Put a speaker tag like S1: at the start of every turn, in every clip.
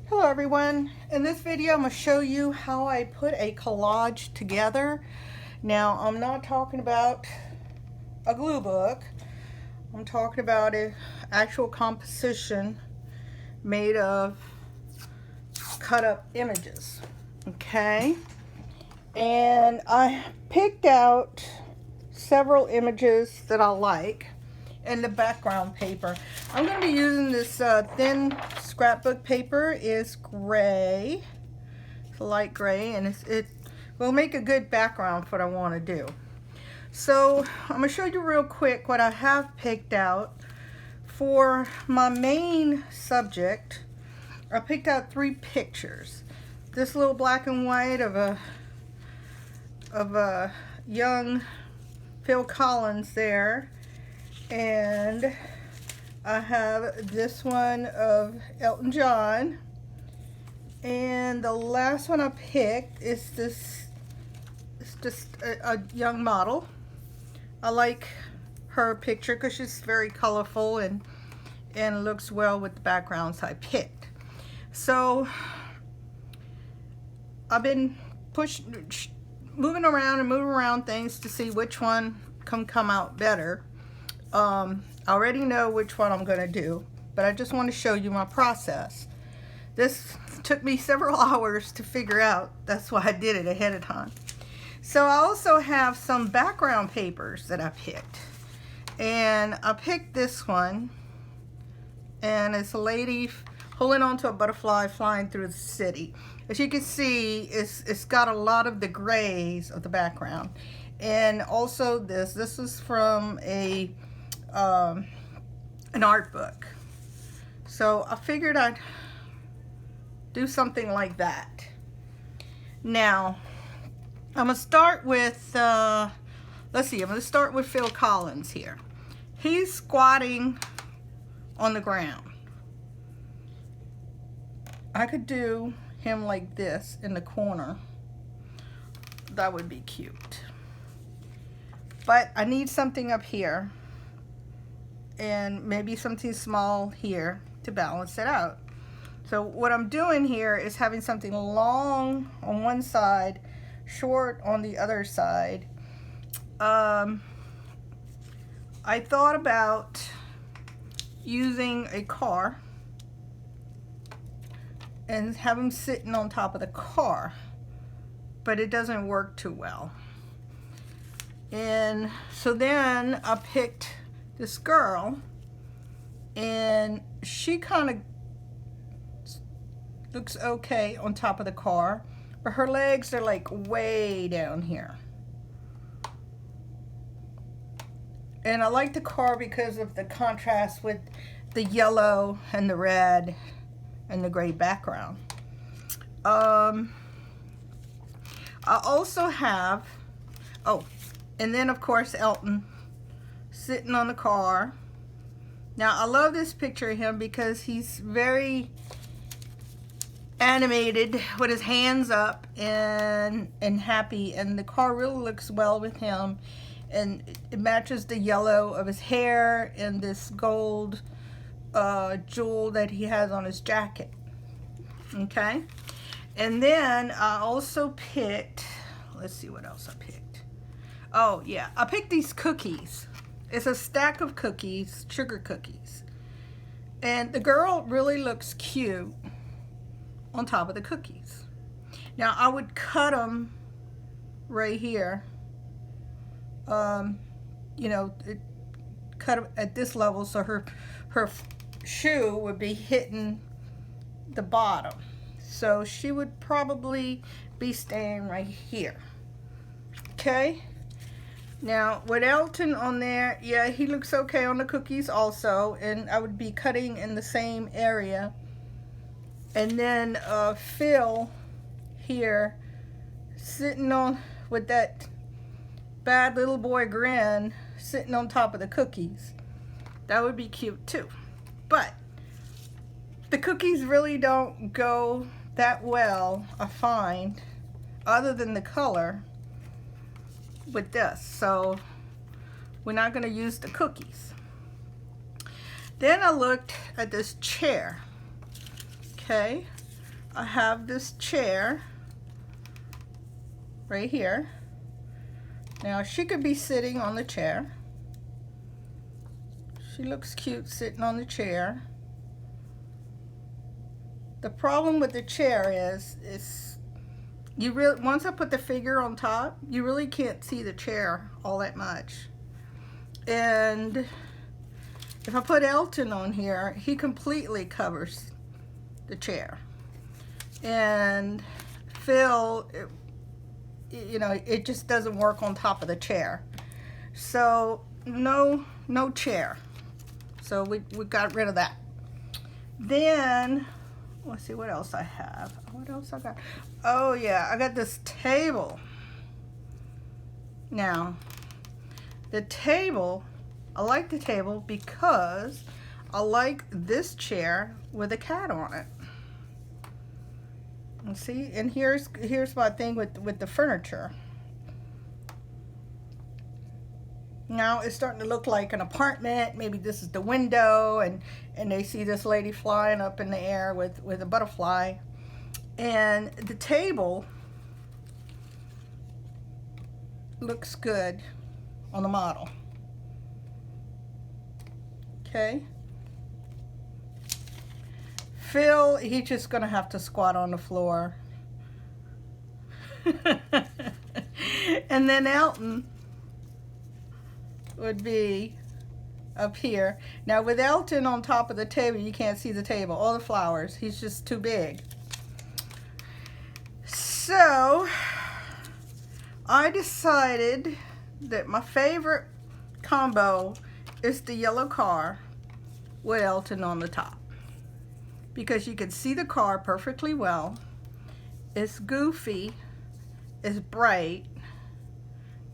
S1: Hello everyone. In this video I'm going to show you how I put a collage together. Now I'm not talking about a glue book. I'm talking about an actual composition made of cut up images. Okay? And I picked out several images that I like in the background paper. I'm going to be using this thin scrapbook paper. Is gray. It's a light gray, and it will make a good background for what I want to do. So I'm going to show you real quick what I have picked out for my main subject. I picked out 3 pictures. This little black and white of a young Phil Collins there. And I have this one of Elton John. And the last one I picked is this. It's just a young model. I like her picture because she's very colorful and looks well with the backgrounds I picked. So I've been moving around things to see which one can come out better. I already know which one I'm going to do, but I just want to show you my process. This took me several hours to figure out. That's why I did it ahead of time. So I also have some background papers that I picked. And I picked this one. And it's a lady holding onto a butterfly flying through the city. As you can see, it's got a lot of the grays of the background. And also this is from an art book. So I figured I'd do something like that. Now, I'm going to start with, let's see, I'm going to start with Phil Collins here. He's squatting on the ground. I could do him like this in the corner. That would be cute. But I need something up here and maybe something small here to balance it out. So what I'm doing here is having something long on one side, short on the other side. I thought about using a car and have him sitting on top of the car, but it doesn't work too well. And so then I picked this girl, and she kind of looks okay on top of the car, but her legs are like way down here. And I like the car because of the contrast with the yellow and the red and the gray background. I also have, and then of course Elton sitting on the car. Now I love this picture of him because he's very animated with his hands up and happy, and the car really looks well with him, and it matches the yellow of his hair and this gold jewel that he has on his jacket. Okay, and then I also picked, let's see what else I picked. Oh yeah, I picked these cookies. It's a stack of cookies, sugar cookies, and the girl really looks cute on top of the cookies. Now I would cut them right here, you know, cut them at this level so her shoe would be hitting the bottom. So she would probably be staying right here. Okay. Now with Elton on there, yeah, he looks okay on the cookies also, and I would be cutting in the same area. And then Phil here sitting on with that bad little boy grin, sitting on top of the cookies. That would be cute too. But the cookies really don't go that well, I find, other than the color with this. So we're not going to use the cookies. Then I looked at this chair. Okay, I have this chair right here. Now she could be sitting on the chair. She looks cute sitting on the chair. The problem with the chair is you really, once I put the figure on top, you really can't see the chair all that much. And if I put Elton on here, he completely covers the chair. And Phil, you know, it just doesn't work on top of the chair. So no chair. So we got rid of that. Then let's see what else I have. What else I got? Oh yeah, I got this table. Now, the table, I like the table because I like this chair with a cat on it. And see, and here's my thing with the furniture. Now it's starting to look like an apartment. Maybe this is the window, and they see this lady flying up in the air with a butterfly. And the table looks good on the model. Okay. Phil, he's just gonna have to squat on the floor. And then Elton would be up here. Now with Elton on top of the table, you can't see the table, all the flowers. He's just too big. So I decided that my favorite combo is the yellow car with Elton on the top, because you can see the car perfectly well. It's goofy, it's bright,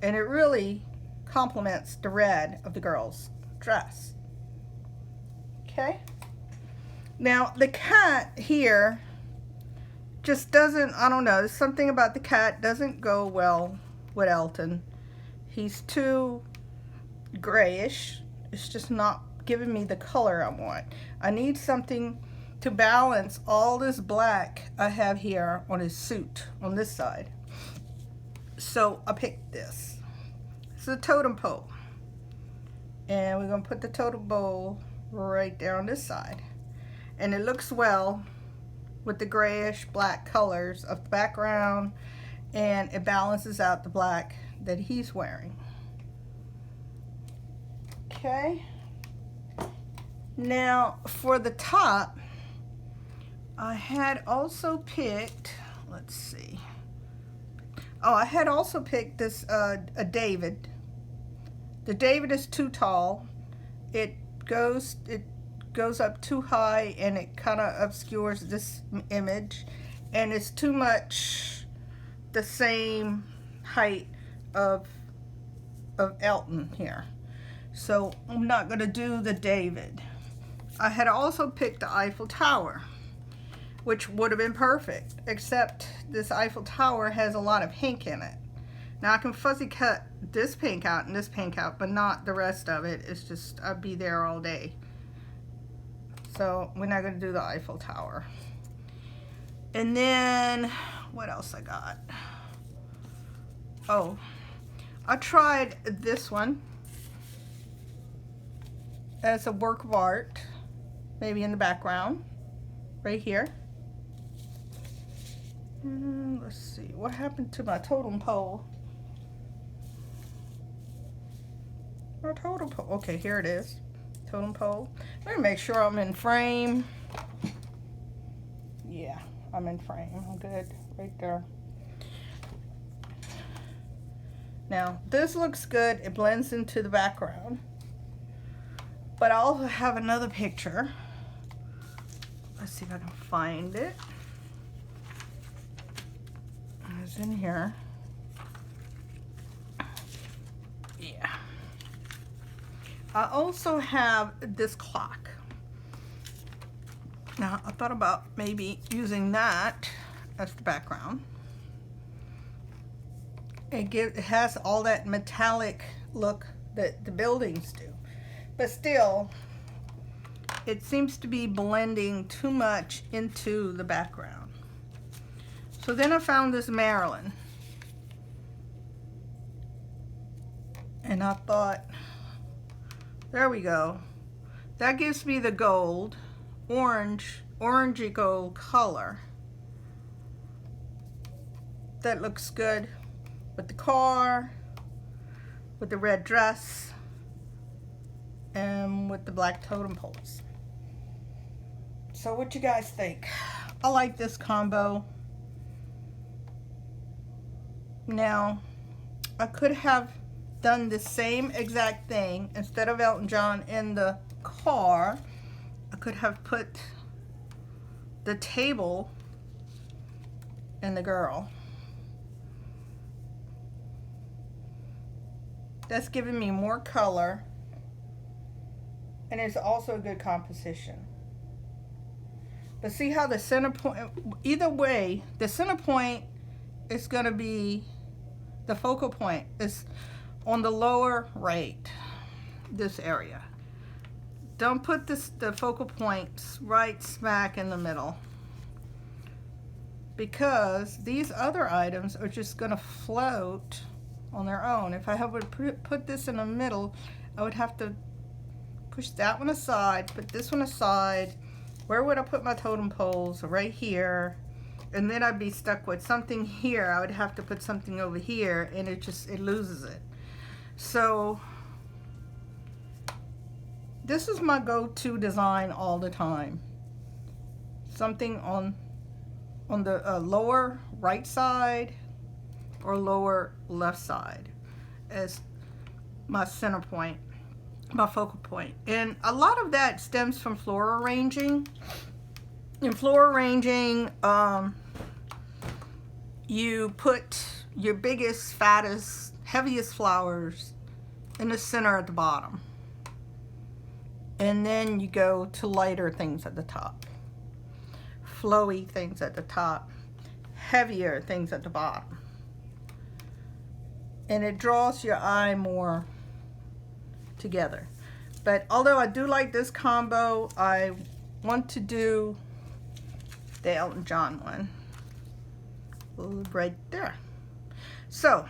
S1: and it really complements the red of the girl's dress. Okay. Now the cat here just doesn't, I don't know, something about the cat doesn't go well with Elton. He's too grayish. It's just not giving me the color I want. I need something to balance all this black I have here on his suit on this side. So I picked this. It's a totem pole. And we're going to put the totem pole right there on this side. And it looks well with the grayish black colors of the background, and it balances out the black that he's wearing. Okay. Now for the top, I had also picked, let's see. Oh, I had also picked this a David. The David is too tall. It goes up too high, and it kind of obscures this image, and it's too much the same height of Elton here. So I'm not going to do the David. I had also picked the Eiffel Tower, which would have been perfect, except this Eiffel Tower has a lot of pink in it. Now I can fuzzy cut this pink out and this pink out, but not the rest of it. It's just, I'd be there all day. So we're not going to do the Eiffel Tower. And then what else I got? Oh, I tried this one as a work of art, maybe in the background, right here. Let's see, what happened to my totem pole? Our totem pole, okay, here it is, totem pole. Let me make sure I'm in frame. Yeah, I'm in frame, I'm good, right there. Now, this looks good, it blends into the background. But I also have another picture. Let's see if I can find it. It's in here. Yeah. I also have this clock. Now, I thought about maybe using that as the background. It has all that metallic look that the buildings do. But still, it seems to be blending too much into the background. So then I found this Marilyn. And I thought, there we go. That gives me the gold, orangey gold color. That looks good with the car, with the red dress, and with the black totem poles. So what you guys think? I like this combo. Now, I could have done the same exact thing. Instead of Elton John in the car, I could have put the table and the girl. That's giving me more color, and it's also a good composition. But see how the center point, either way, the center point is going to be, the focal point is on the lower right, this area. Don't put the focal points right smack in the middle, because these other items are just going to float on their own. If I would put this in the middle, I would have to push that one aside, put this one aside. Where would I put my totem poles? Right here. And then I'd be stuck with something here. I would have to put something over here, and it loses it. So this is my go-to design all the time. Something on the lower right side or lower left side as my center point, my focal point. And a lot of that stems from floral arranging. In floral arranging, you put your biggest, fattest, heaviest flowers in the center at the bottom. And then you go to lighter things at the top. Flowy things at the top. Heavier things at the bottom. And it draws your eye more together. But although I do like this combo, I want to do the Elton John one right there. So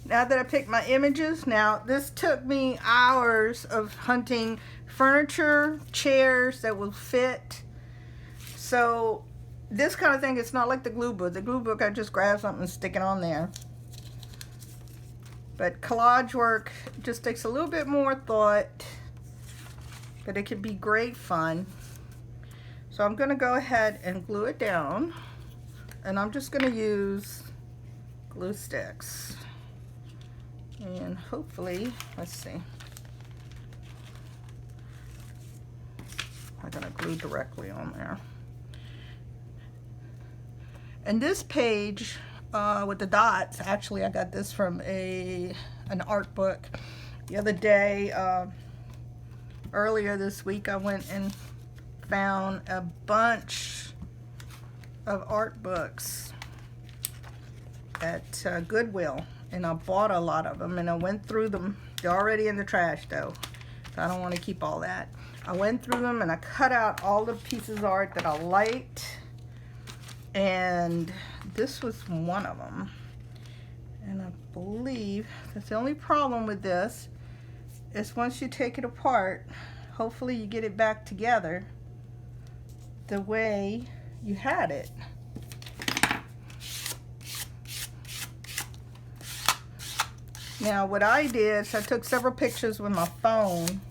S1: now that I picked my images, now this took me hours of hunting furniture, chairs that will fit. So this kind of thing, it's not like the glue book. The glue book, I just grab something and stick it on there. But collage work just takes a little bit more thought, but it can be great fun. So I'm going to go ahead and glue it down, and I'm just going to use glue sticks. And hopefully, let's see, I'm going to glue directly on there. And this page with the dots, actually I got this from an art book the other day. Earlier this week I went and found a bunch of art books at Goodwill, and I bought a lot of them, and I went through them. They're already in the trash though, so I don't want to keep all that. I went through them and I cut out all the pieces of art that I liked, and this was one of them. And I believe that's the only problem with this is once you take it apart, hopefully you get it back together the way you had it. Now what I did is I took several pictures with my phone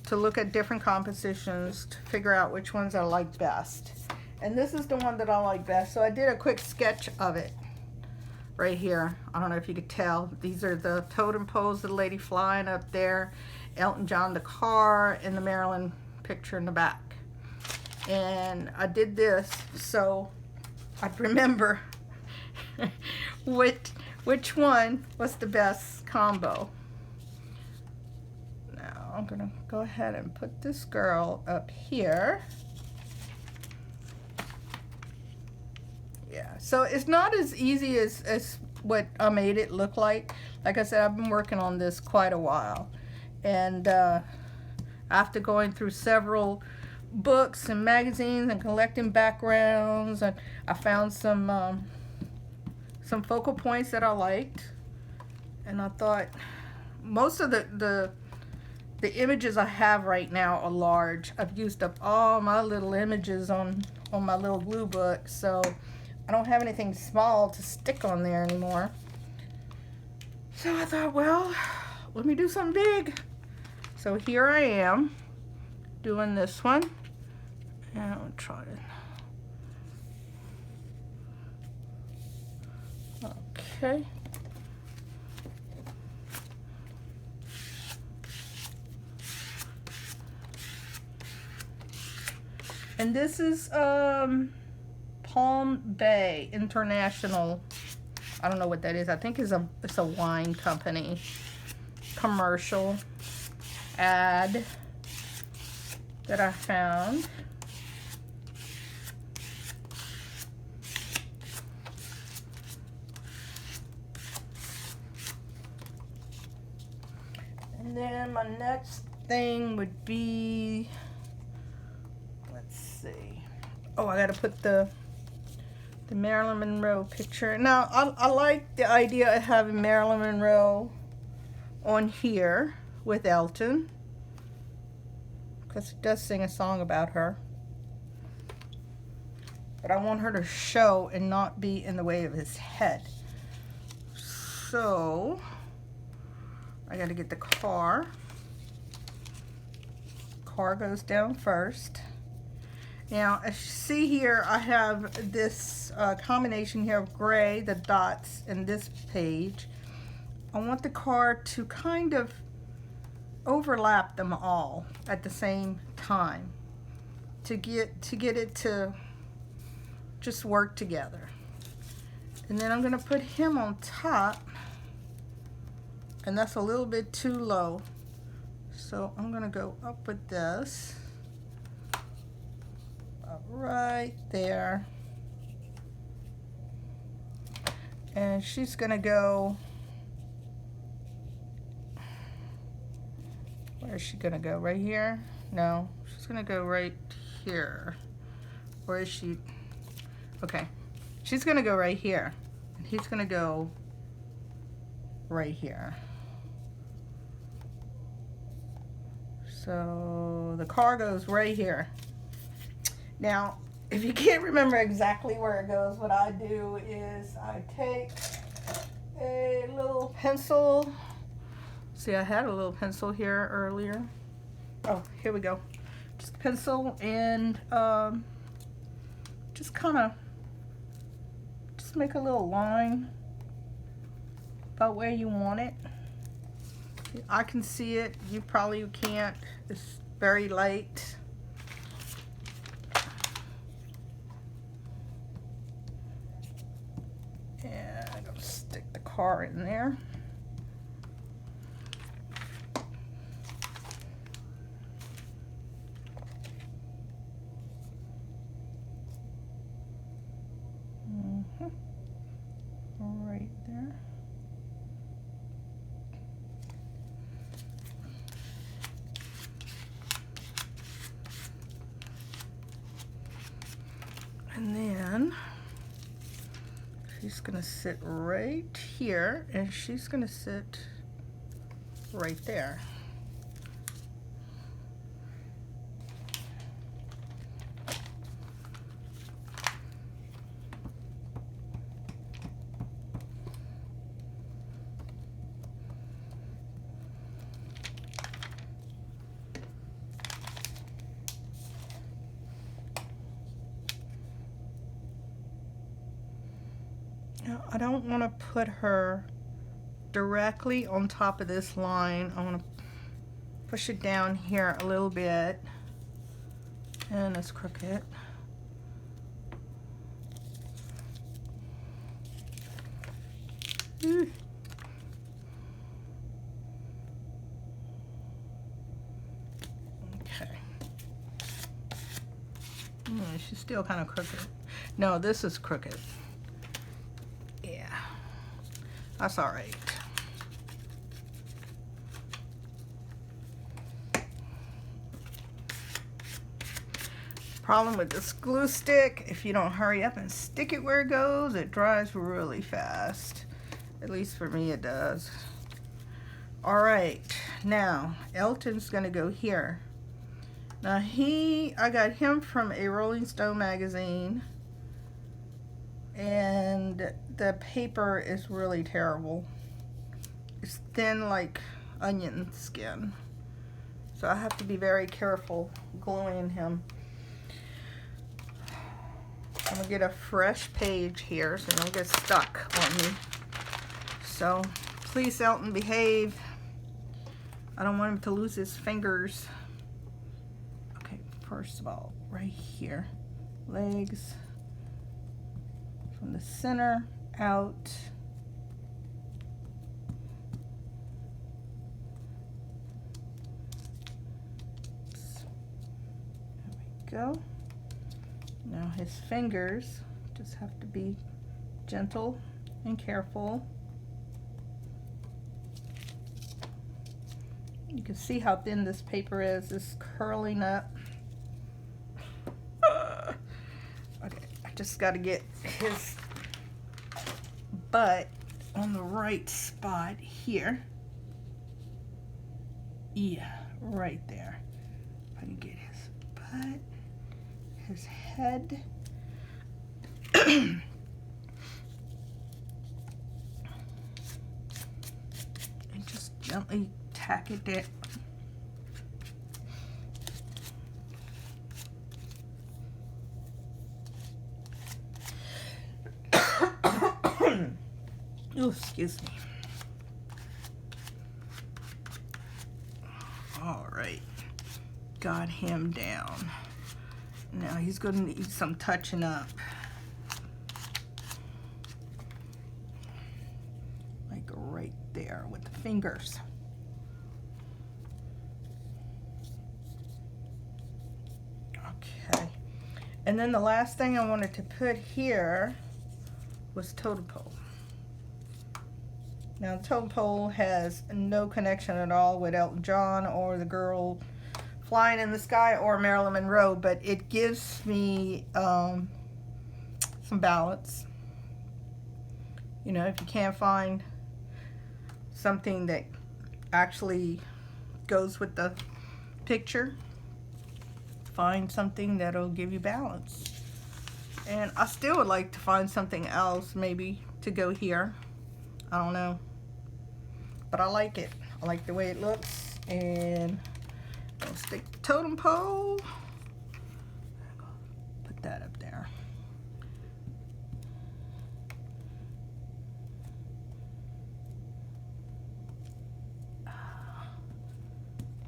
S1: to look at different compositions to figure out which ones I like best. And this is the one that I like best. So I did a quick sketch of it right here. I don't know if you could tell. These are the totem poles, the lady flying up there, Elton John the car, and the Marilyn picture in the back. And I did this so I'd remember which one was the best combo. Now I'm gonna go ahead and put this girl up here. Yeah, so it's not as easy as what I made it look like. Like I said, I've been working on this quite a while, and after going through several books and magazines and collecting backgrounds, and I found some focal points that I liked, and I thought most of the images I have right now are large. I've used up all my little images on my little glue book, so I don't have anything small to stick on there anymore. So I thought, well, let me do something big. So here I am doing this one, and I'll try it. Okay. And this is Palm Bay International. I don't know what that is. I think it's a wine company commercial ad that I found. And then my next thing would be, let's see. Oh, I gotta put the Marilyn Monroe picture. Now, I like the idea of having Marilyn Monroe on here with Elton, because it does sing a song about her. But I want her to show and not be in the way of his head. So, I gotta get the car. Car goes down first. Now, as you see here, I have this combination here of gray, the dots in this page. I want the car to kind of overlap them all at the same time to get it to just work together. And then I'm going to put him on top, and that's a little bit too low. So I'm going to go up with this. Right there, and she's gonna go, where is she gonna go? Right here? No, she's gonna go right here. Where is she? Okay, she's gonna go right here, and he's gonna go right here. So the car goes right here. Now, if you can't remember exactly where it goes, what I do is I take a little pencil. See, I had a little pencil here earlier. Oh, here we go. Just pencil and just make a little line about where you want it. I can see it. You probably can't. It's very light. Car in there. Right there. And then she's gonna sit right here, and she's gonna sit right there. Now, I don't want to put her directly on top of this line. I want to push it down here a little bit, and it's crooked. Okay. She's still kind of crooked. No, this is crooked. Yeah, that's all right. Problem with this glue stick, if you don't hurry up and stick it where it goes, it dries really fast. At least for me it does. Alright, now Elton's gonna go here. Now I got him from a Rolling Stone magazine, and the paper is really terrible. It's thin like onion skin. So I have to be very careful gluing him. I'm gonna get a fresh page here so it don't get stuck on me. So please, Elton, behave. I don't want him to lose his fingers. Okay, first of all, right here, legs from the center out. There we go. Now his fingers just have to be gentle and careful. You can see how thin this paper is. It's curling up. Okay, I just got to get his butt on the right spot here. Yeah, right there. If I can get his butt, his head. And just gently tack it down. Oh, excuse me. All right, got him down. Now he's going to need some touching up. Like right there with the fingers. Okay. And then the last thing I wanted to put here was Totem Pole. Now, the Totem Pole has no connection at all with Elton John or the girl flying in the sky or Marilyn Monroe, but it gives me some balance. You know, if you can't find something that actually goes with the picture, find something that'll give you balance. And I still would like to find something else maybe to go here. I don't know. But I like it. I like the way it looks. And I'll stick the totem pole. Put that up there.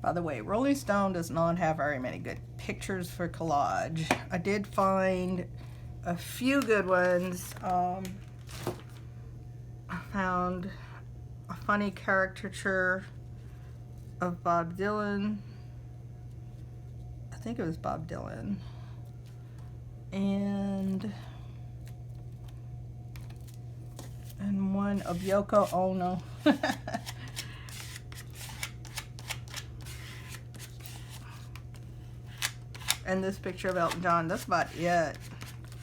S1: By the way, Rolling Stone does not have very many good pictures for collage. I did find a few good ones. I found a funny caricature of Bob Dylan. I think it was Bob Dylan. And one of Yoko Ono. And this picture of Elton John. That's about it.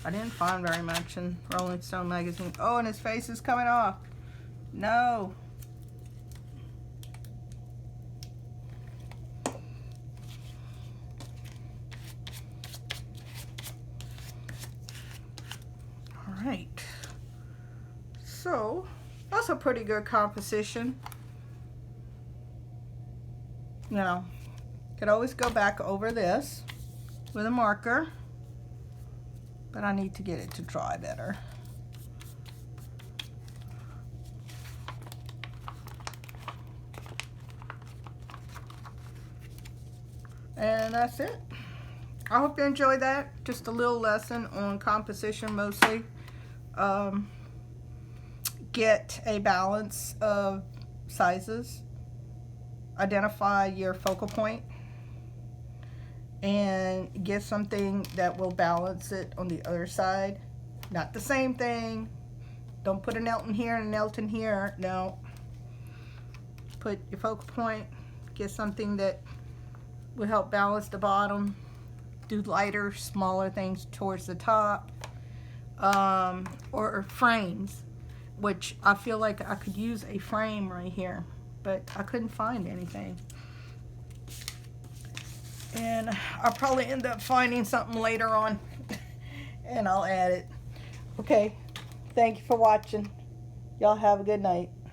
S1: I didn't find very much in Rolling Stone magazine. Oh, and his face is coming off. No. All right. So, that's a pretty good composition. Now, could always go back over this with a marker, but I need to get it to dry better. And that's it. I hope you enjoyed that. Just a little lesson on composition mostly. Get a balance of sizes. Identify your focal point. And get something that will balance it on the other side. Not the same thing. Don't put an Elton here and an Elton here. No. Put your focal point. Get something that will help balance the bottom do lighter, smaller things towards the top, or frames, which I feel like I could use a frame right here, but I couldn't find anything. And I'll probably end up finding something later on and I'll add it. Okay, thank you for watching. Y'all have a good night.